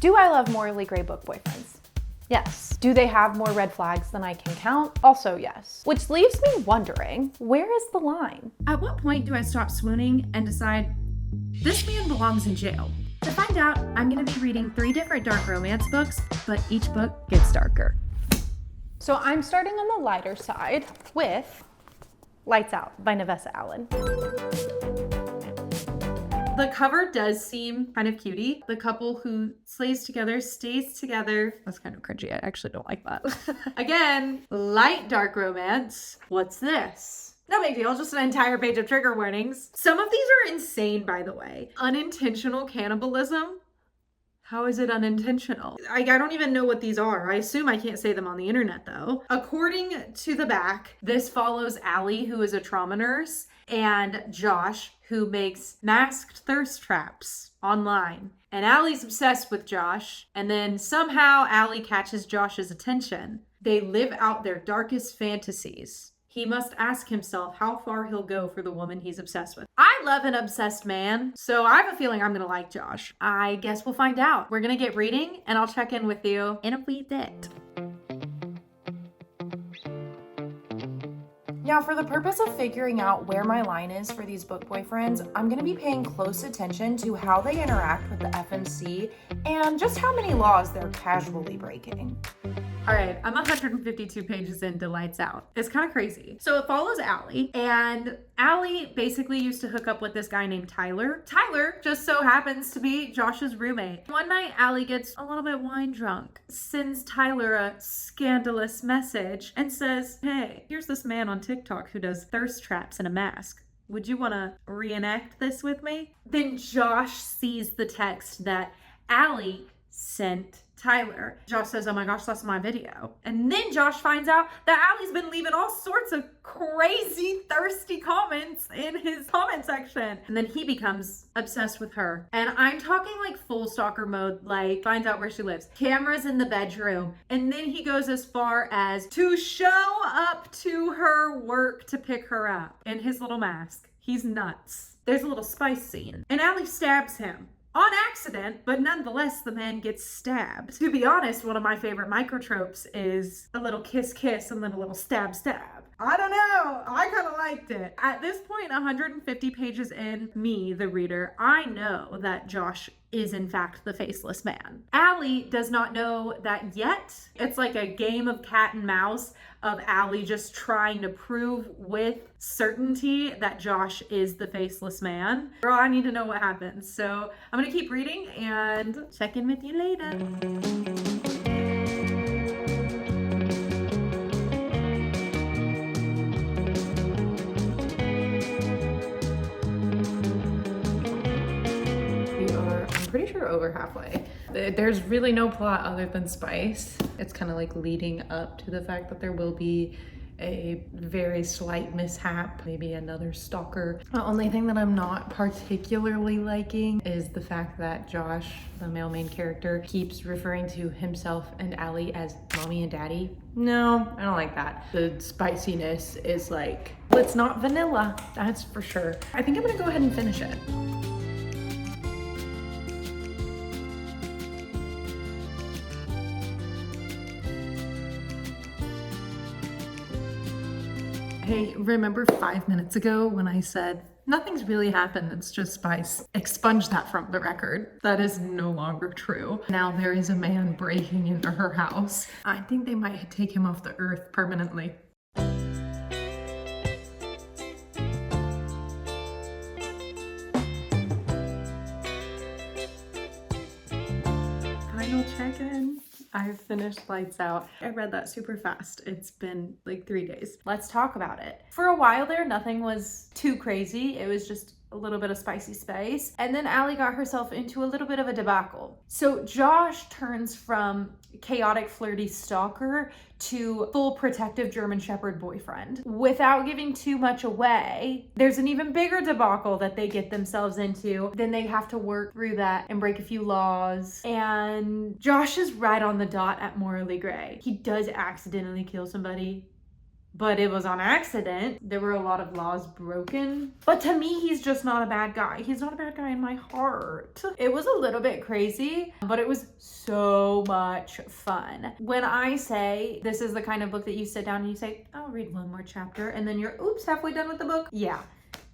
Do I love morally gray book boyfriends? Yes. Do they have more red flags than I can count? Also yes. Which leaves me wondering, where is the line? At what point do I stop swooning and decide, this man belongs in jail? To find out, I'm gonna be reading 3 different dark romance books, but each book gets darker. So I'm starting on the lighter side with Lights Out by Navessa Allen. The cover does seem kind of cutie. The couple who stays together. That's kind of cringy. I actually don't like that. Again, light dark romance. What's this? No big deal, just an entire page of trigger warnings. Some of these are insane, by the way. Unintentional cannibalism. How is it unintentional? I don't even know what these are. I assume I can't say them on the internet though. According to the back, this follows Allie, who is a trauma nurse, and Josh, who makes masked thirst traps online. And Allie's obsessed with Josh, and then somehow Allie catches Josh's attention. They live out their darkest fantasies. He must ask himself how far he'll go for the woman he's obsessed with. I love an obsessed man, so I have a feeling I'm gonna like Josh. I guess we'll find out. We're gonna get reading, and I'll check in with you in a wee bit. Now, for the purpose of figuring out where my line is for these book boyfriends, I'm going to be paying close attention to how they interact with the FMC and just how many laws they're casually breaking. All right, I'm 152 pages into Lights Out. It's kind of crazy. So it follows Allie, and Allie basically used to hook up with this guy named Tyler. Tyler just so happens to be Josh's roommate. One night, Allie gets a little bit wine drunk, sends Tyler a scandalous message, and says, hey, here's this man on TikTok who does thirst traps in a mask. Would you want to reenact this with me? Then Josh sees the text that Allie sent Tyler. Josh says, oh my gosh, that's my video. And then Josh finds out that Allie's been leaving all sorts of crazy, thirsty comments in his comment section. And then he becomes obsessed with her. And I'm talking like full stalker mode, like finds out where she lives. Cameras in the bedroom. And then he goes as far as to show up to her work to pick her up in his little mask. He's nuts. There's a little spice scene. And Allie stabs him. On accident, but nonetheless, the man gets stabbed. To be honest, one of my favorite microtropes is a little kiss and then a little stab. I don't know. I kind of liked it. At this point, 150 pages in, me, the reader, I know that Josh is in fact the faceless man. Allie does not know that yet. It's like a game of cat and mouse of Allie just trying to prove with certainty that Josh is the faceless man. Girl, I need to know what happens. So I'm gonna keep reading and check in with you later. Pretty sure over halfway. There's really no plot other than spice. It's kind of like leading up to the fact that there will be a very slight mishap, maybe another stalker. The only thing that I'm not particularly liking is the fact that Josh, the male main character, keeps referring to himself and Allie as mommy and daddy. No, I don't like that. The spiciness is like, well, it's not vanilla, that's for sure. I think I'm gonna go ahead and finish it. Hey, remember 5 minutes ago when I said, nothing's really happened, it's just spice? Expunge that from the record. That is no longer true. Now there is a man breaking into her house. I think they might take him off the earth permanently. Final check-in. I've finished Lights Out. I read that super fast. It's been like 3 days. Let's talk about it. For a while there, nothing was too crazy. It was just a little bit of spicy space. And then Allie got herself into a little bit of a debacle. So Josh turns from chaotic, flirty stalker to full protective German Shepherd boyfriend. Without giving too much away, there's an even bigger debacle that they get themselves into. Then they have to work through that and break a few laws. And Josh is right on the dot at morally gray. He does accidentally kill somebody. but it was on accident. There were a lot of laws broken. But to me, he's just not a bad guy. He's not a bad guy in my heart. It was a little bit crazy, but it was so much fun. When I say this is the kind of book that you sit down and you say, I'll read one more chapter, and then you're, oops, halfway done with the book. Yeah,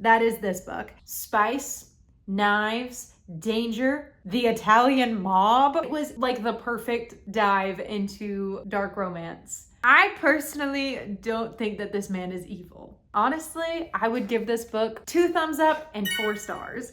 that is this book. Spice, knives, danger, the Italian mob. It was like the perfect dive into dark romance. I personally don't think that this man is evil. Honestly, I would give this book 2 thumbs up and 4 stars.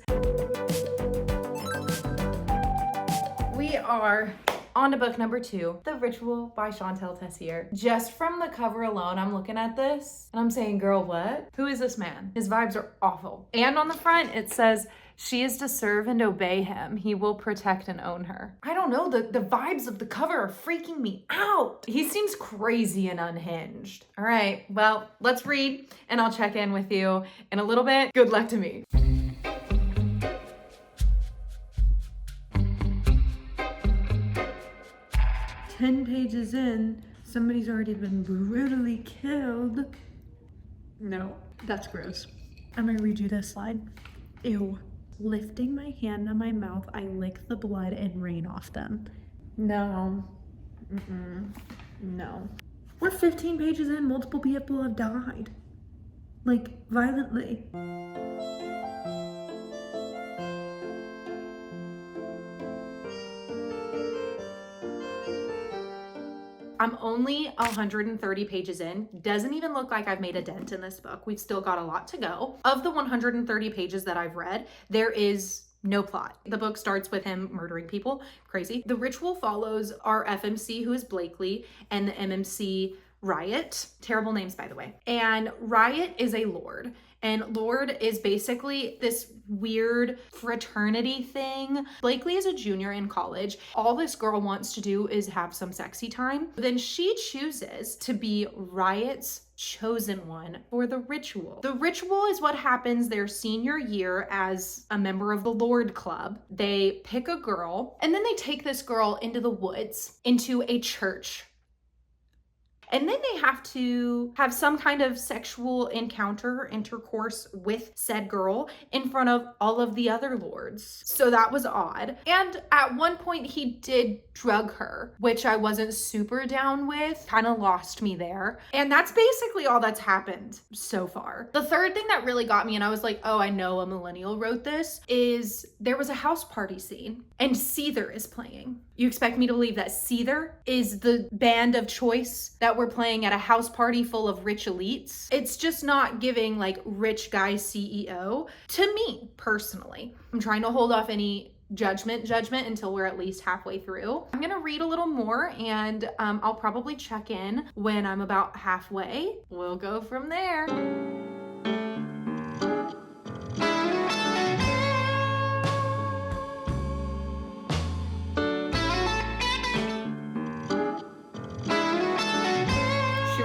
We are on to book number 2, The Ritual by Shantel Tessier. Just from the cover alone, I'm looking at this and I'm saying, girl, what? Who is this man? His vibes are awful. And on the front, it says, she is to serve and obey him. He will protect and own her. I don't know, the vibes of the cover are freaking me out. He seems crazy and unhinged. All right, well, let's read and I'll check in with you in a little bit. Good luck to me. "10 pages in, somebody's already been brutally killed." No, that's gross. I'm gonna read you this slide. Ew. "Lifting my hand to my mouth, I lick the blood and rain off them." No. No. We're 15 pages in, multiple people have died. Like, violently. I'm only 130 pages in. Doesn't even look like I've made a dent in this book. We've still got a lot to go. Of the 130 pages that I've read, there is no plot. The book starts with him murdering people. Crazy. The ritual follows our FMC, who is Blakely, and the MMC, Riot. Terrible names, by the way. And Riot is a lord. And Lord is basically this weird fraternity thing. Blakely is a junior in college. All this girl wants to do is have some sexy time. Then she chooses to be Riot's chosen one for the ritual. The ritual is what happens their senior year as a member of the Lord Club. They pick a girl and then they take this girl into the woods, into a church. And then they have to have some kind of sexual encounter, intercourse with said girl in front of all of the other lords. So that was odd. And at one point he did drug her, which I wasn't super down with, kind of lost me there. And that's basically all that's happened so far. The third thing that really got me, and I was like, oh, I know a millennial wrote this, is there was a house party scene and Seether is playing. You expect me to believe that Seether is the band of choice that we're playing at a house party full of rich elites? It's just not giving like rich guy CEO to me personally. I'm trying to hold off any judgment until we're at least halfway through. I'm gonna read a little more and I'll probably check in when I'm about halfway. We'll go from there.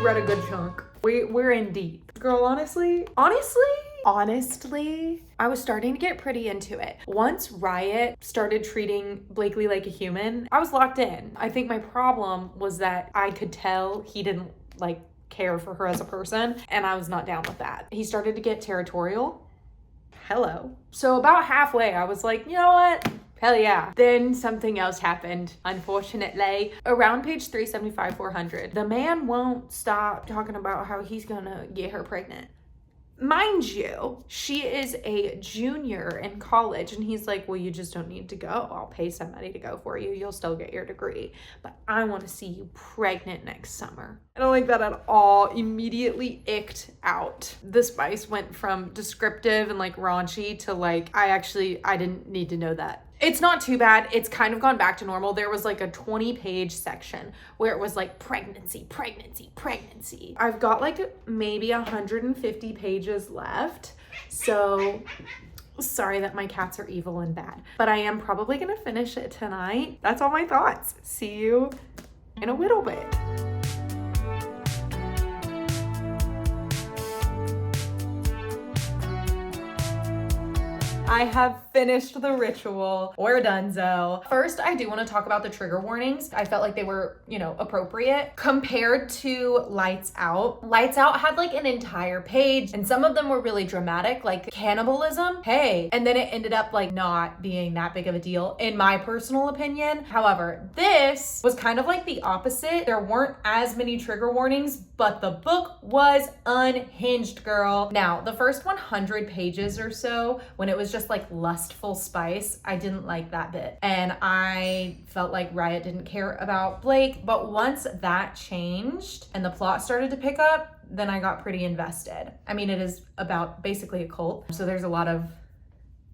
Read a good chunk. We're in deep. Girl, honestly, I was starting to get pretty into it. Once Riot started treating Blakely like a human, I was locked in. I think my problem was that I could tell he didn't like care for her as a person, and I was not down with that. He started to get territorial. Hello. So about halfway, I was like, you know what? Hell yeah. Then something else happened, unfortunately. Around page 375-400, the man won't stop talking about how he's gonna get her pregnant. Mind you, she is a junior in college, and he's like, well, you just don't need to go. I'll pay somebody to go for you. You'll still get your degree. But I want to see you pregnant next summer. I don't like that at all. Immediately icked out. The spice went from descriptive and like raunchy to like, I didn't need to know that. It's not too bad. It's kind of gone back to normal. There was like a 20-page section where it was like pregnancy. I've got like maybe 150 pages left. So sorry that my cats are evil and bad, but I am probably gonna finish it tonight. That's all my thoughts. See you in a little bit. I have finished the ritual. We're donezo. First, I do want to talk about the trigger warnings. I felt like they were, appropriate compared to Lights Out. Lights Out had like an entire page and some of them were really dramatic, like cannibalism. Hey, and then it ended up like not being that big of a deal in my personal opinion. However, this was kind of like the opposite. There weren't as many trigger warnings, but the book was unhinged, girl. Now, the first 100 pages or so, when it was just like lustful spice, I didn't like that bit. And I felt like Riot didn't care about Blake. But once that changed and the plot started to pick up, then I got pretty invested. I mean, it is about basically a cult, so there's a lot of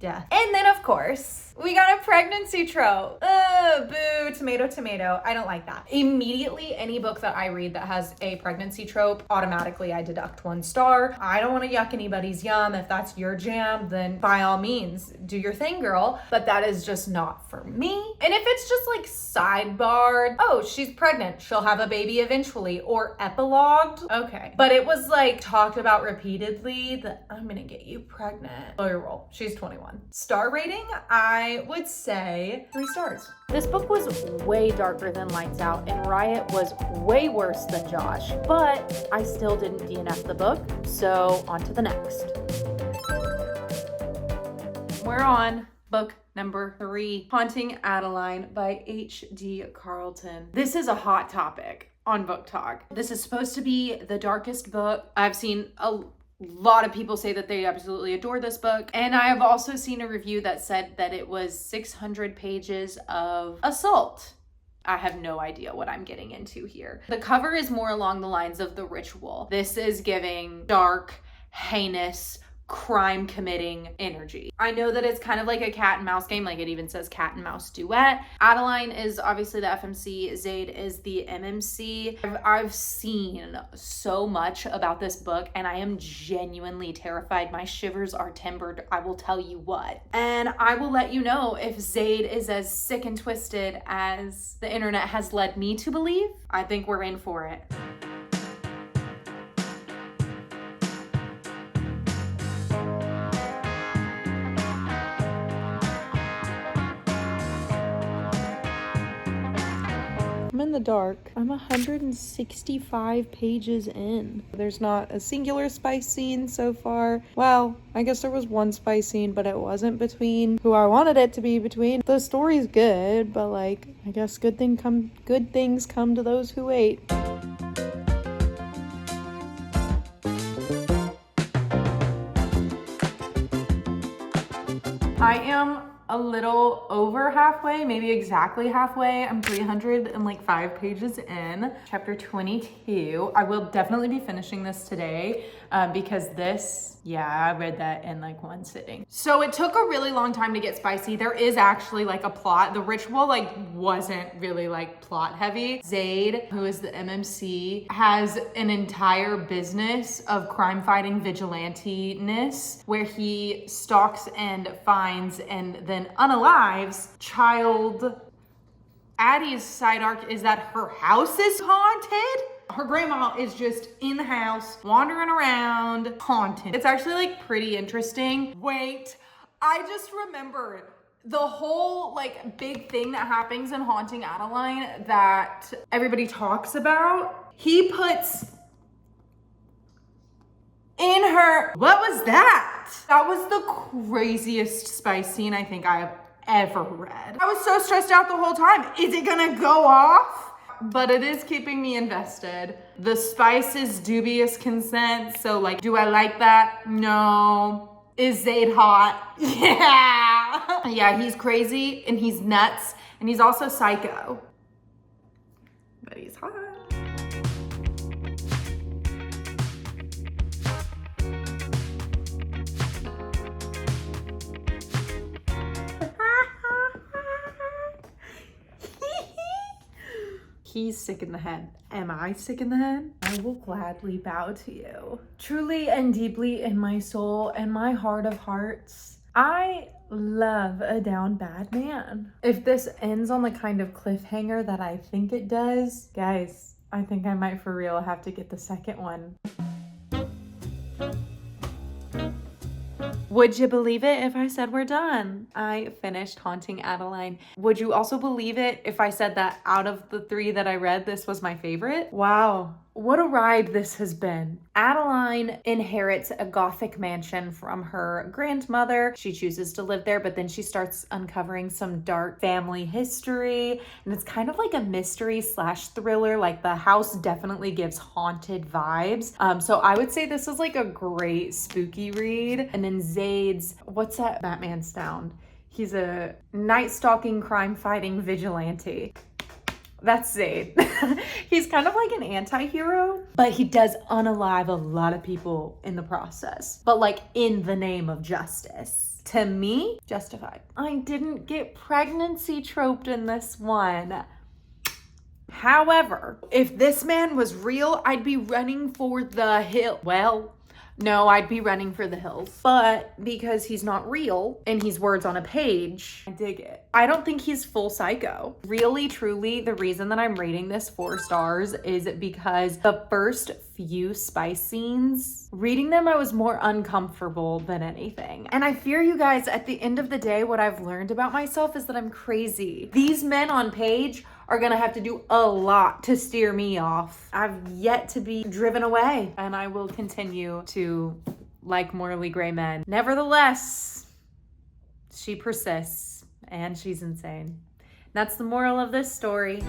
death. And then of course, we got a pregnancy trope. Boo, tomato, tomato. I don't like that. Immediately, any book that I read that has a pregnancy trope, automatically I deduct 1 star. I don't want to yuck anybody's yum. If that's your jam, then by all means, do your thing, girl. But that is just not for me. And if it's just like sidebarred, oh, she's pregnant, she'll have a baby eventually, or epilogued, okay. But it was like talked about repeatedly that I'm gonna get you pregnant. Oh, your roll. She's 21. Star rating, I would say 3 stars. This book was way darker than Lights Out, and Riot was way worse than Josh, but I still didn't DNF the book, so on to the next. We're on book number 3, Haunting Adeline by H.D. Carlton. This is a hot topic on Book Talk. This is supposed to be the darkest book. I've seen a lot of people say that they absolutely adore this book. And I have also seen a review that said that it was 600 pages of assault. I have no idea what I'm getting into here. The cover is more along the lines of The Ritual. This is giving dark, heinous, crime committing energy. I know that it's kind of like a cat and mouse game, like it even says cat and mouse duet. Adeline is obviously the FMC, Zaid is the MMC. I've seen so much about this book and I am genuinely terrified. My shivers are timbered, I will tell you what. And I will let you know if Zaid is as sick and twisted as the internet has led me to believe. I think we're in for it. I'm in the dark. I'm 165 pages in. There's not a singular spice scene so far. Well, I guess there was one spice scene, but it wasn't between who I wanted it to be between. The story's good, but like, I guess good things come to those who wait. I am a little over halfway, maybe exactly halfway. I'm 305 pages in, chapter 22. I will definitely be finishing this today because I read that in like one sitting. So it took a really long time to get spicy. There is actually like a plot. The Ritual wasn't really like plot heavy. Zaid, who is the MMC, has an entire business of crime fighting vigilante-ness where he stalks and finds and then unalives child. Addie's side arc is that her house is haunted. Her grandma is just in the house, wandering around, haunted. It's actually like pretty interesting. Wait, I just remembered the whole like big thing that happens in Haunting Adeline that everybody talks about. He puts in her, what was that? That was the craziest spice scene I think I have ever read. I was so stressed out the whole time. Is it gonna go off? But it is keeping me invested. The spice is dubious consent, so like, do I like that? No. Is Zaid hot? Yeah. Yeah, he's crazy and he's nuts and he's also psycho. But he's hot. He's sick in the head. Am I sick in the head? I will gladly bow to you. Truly and deeply in my soul and my heart of hearts, I love a down bad man. If this ends on the kind of cliffhanger that I think it does, guys, I think I might for real have to get the second one. Would you believe it if I said we're done? I finished Haunting Adeline. Would you also believe it if I said that out of the 3 that I read, this was my favorite? Wow. What a ride this has been. Adeline inherits a gothic mansion from her grandmother. She chooses to live there, but then she starts uncovering some dark family history. And it's kind of like a mystery slash thriller. Like the house definitely gives haunted vibes. So I would say this is like a great spooky read. And then Zaid's, what's that Batman sound? He's a night stalking, crime fighting vigilante. That's Zaid. He's kind of like an anti-hero, but he does unalive a lot of people in the process, but like in the name of justice. To me, justified. I didn't get pregnancy troped in this one. However, if this man was real, I'd be running for the hill. Well, no, I'd be running for the hills. But because he's not real and he's words on a page, I dig it. I don't think he's full psycho. Really, truly, the reason that I'm rating this 4 stars is because the first few spice scenes, reading them, I was more uncomfortable than anything. And I fear you guys, at the end of the day, what I've learned about myself is that I'm crazy. These men on page are gonna have to do a lot to steer me off. I've yet to be driven away, and I will continue to like morally gray men. Nevertheless, she persists, and she's insane. That's the moral of this story.